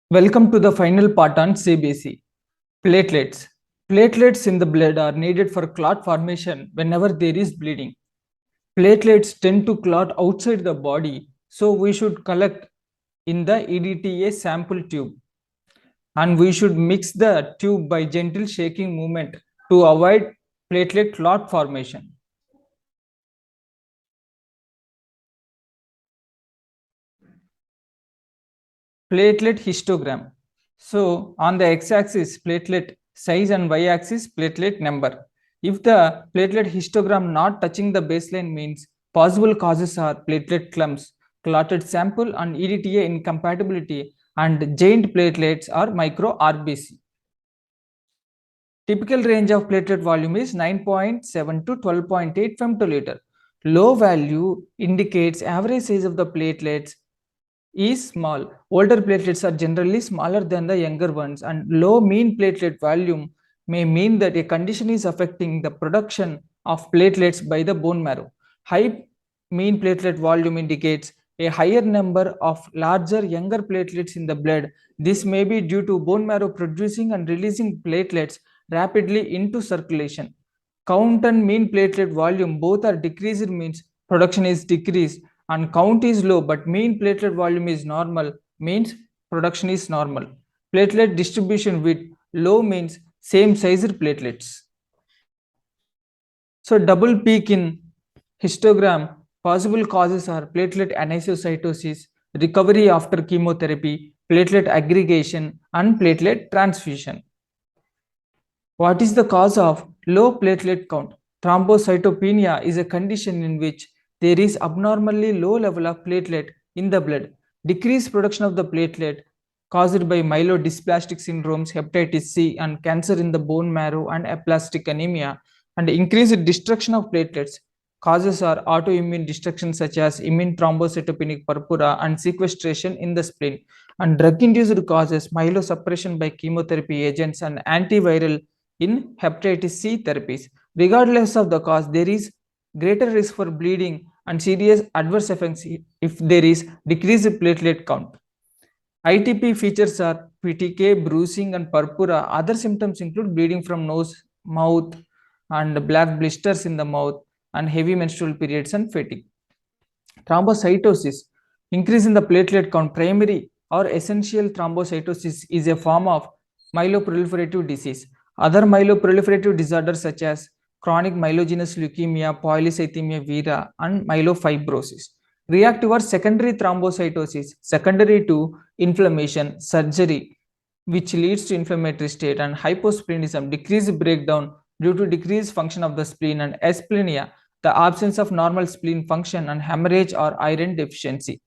Welcome to the final part on CBC. Platelets. Platelets in the blood are needed for clot formation whenever there is bleeding. Platelets tend to clot outside the body, so we should collect in the EDTA sample tube. And we should mix the tube by gentle shaking movement to avoid platelet clot formation. Platelet histogram. So on the x-axis platelet size and y-axis platelet number. If the platelet histogram not touching the baseline means possible causes are platelet clumps, clotted sample and EDTA incompatibility and giant platelets or micro RBC. Typical range of platelet volume is 9.7 to 12.8 femtoliter. Low value indicates average size of the platelets is small. Older platelets are generally smaller than the younger ones, and low mean platelet volume may mean that a condition is affecting the production of platelets by the bone marrow. High mean platelet volume indicates a higher number of larger younger platelets in the blood. This may be due to bone marrow producing and releasing platelets rapidly into circulation. Count and mean platelet volume both are decreased means production is decreased, and count is low but mean platelet volume is normal means production is normal. Platelet distribution with low means same sized platelets. So double peak in histogram, possible causes are platelet anisocytosis, recovery after chemotherapy, platelet aggregation and platelet transfusion. What is the cause of low platelet count? Thrombocytopenia is a condition in which there is abnormally low level of platelet in the blood. Decreased production of the platelet caused by myelodysplastic syndromes, hepatitis C, and cancer in the bone marrow and aplastic anemia, and increased destruction of platelets. Causes are autoimmune destruction such as immune thrombocytopenic purpura and sequestration in the spleen, and drug-induced causes myelosuppression by chemotherapy agents and antiviral in hepatitis C therapies. Regardless of the cause, there is greater risk for bleeding and serious adverse effects if there is decreased platelet count. ITP features are PTK, bruising, and purpura. Other symptoms include bleeding from nose, mouth, and black blisters in the mouth, and heavy menstrual periods and fatigue. Thrombocytosis. Increase in the platelet count. Primary or essential thrombocytosis is a form of myeloproliferative disease. Other myeloproliferative disorders such as chronic myelogenous leukemia, polycythemia vera, and myelofibrosis. Reactive or secondary thrombocytosis, secondary to inflammation, surgery, which leads to inflammatory state, and hyposplenism, decreased breakdown due to decreased function of the spleen, and asplenia, the absence of normal spleen function, and hemorrhage or iron deficiency.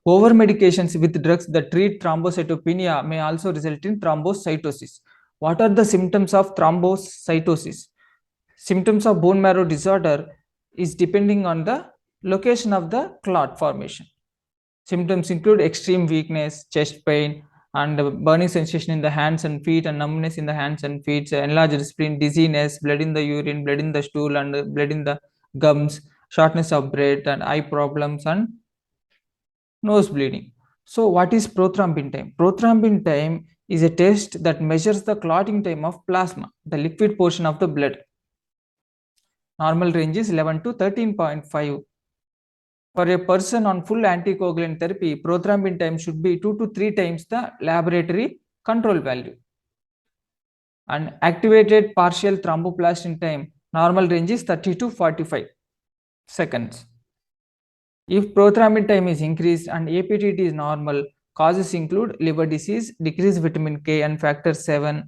Over medications with drugs that treat thrombocytopenia may also result in thrombocytosis. What are the symptoms of thrombocytosis? Symptoms of bone marrow disorder is depending on the location of the clot formation. Symptoms include extreme weakness, chest pain, and burning sensation in the hands and feet, and numbness in the hands and feet, enlarged spleen, dizziness, blood in the urine, blood in the stool, and blood in the gums, shortness of breath, and eye problems, and nose bleeding. So what is prothrombin time? Prothrombin time is a test that measures the clotting time of plasma, the liquid portion of the blood. Normal range is 11 to 13.5. For a person on full anticoagulant therapy, prothrombin time should be 2 to 3 times the laboratory control value. And activated partial thromboplastin time, normal range is 30 to 45 seconds. If prothrombin time is increased and APTT is normal, causes include liver disease, decreased vitamin K and factor 7,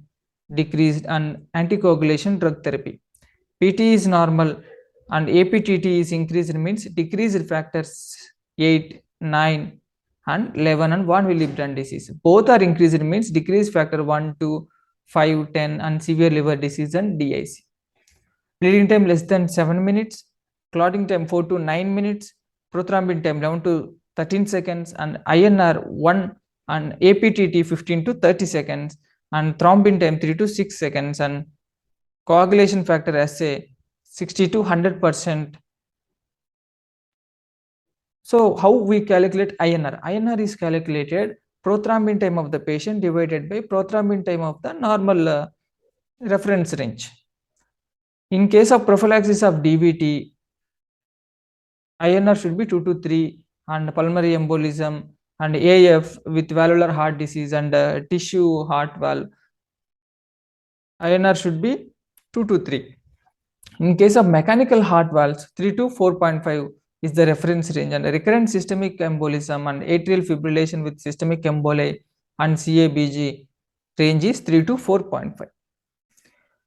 decreased, and anticoagulation drug therapy. PT is normal and APTT is increased means decreased factors 8, 9, and 11 and von Willebrand disease. Both are increased means decreased factor 1, 2, 5, 10, and severe liver disease and DIC. Bleeding time less than 7 minutes, clotting time 4 to 9 minutes, prothrombin time 11 to 13 seconds, and INR 1 and APTT 15 to 30 seconds, and thrombin time 3 to 6 seconds, and coagulation factor assay 60 to 100%. So how we calculate INR? INR is calculated prothrombin time of the patient divided by prothrombin time of the normal reference range. In case of prophylaxis of DVT, INR should be 2 to 3, and pulmonary embolism and AF with valvular heart disease and tissue heart valve, INR should be 2 to 3. In case of mechanical heart valves, 3 to 4.5 is the reference range, and recurrent systemic embolism and atrial fibrillation with systemic emboli and CABG range is 3 to 4.5.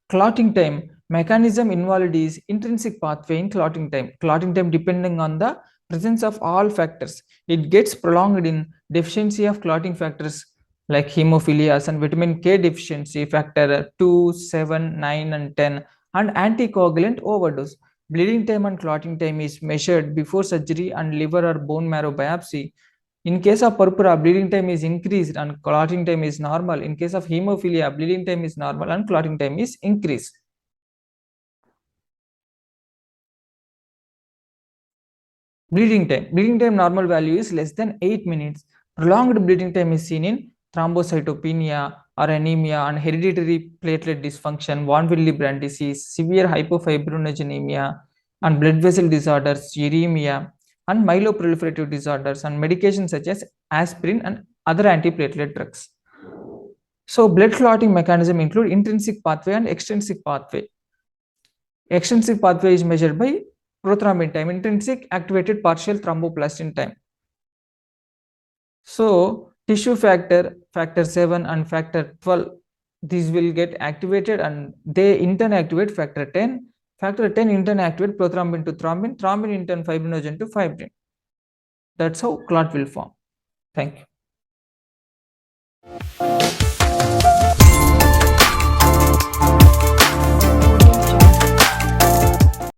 Clotting time, mechanism involved is intrinsic pathway in clotting time. Clotting time depending on the presence of all factors. It gets prolonged in deficiency of clotting factors like hemophilias and vitamin K deficiency factor 2, 7, 9 and 10 and anticoagulant overdose. Bleeding time and clotting time is measured before surgery and liver or bone marrow biopsy. In case of purpura, bleeding time is increased and clotting time is normal. In case of hemophilia, bleeding time is normal and clotting time is increased. Bleeding time normal value is less than 8 minutes. Prolonged bleeding time is seen in thrombocytopenia or anemia and hereditary platelet dysfunction, von Willebrand disease, severe hypofibrinogenemia and blood vessel disorders, uremia and myeloproliferative disorders, and medications such as aspirin and other antiplatelet drugs. So blood clotting mechanism include intrinsic pathway and extrinsic pathway. Extrinsic pathway is measured by prothrombin time, intrinsic activated partial thromboplastin time. So tissue factor, factor 7 and factor 12, these will get activated and they in turn activate factor 10. Factor 10 in turn activate prothrombin to thrombin, thrombin in turn fibrinogen to fibrin. That's how clot will form. Thank you.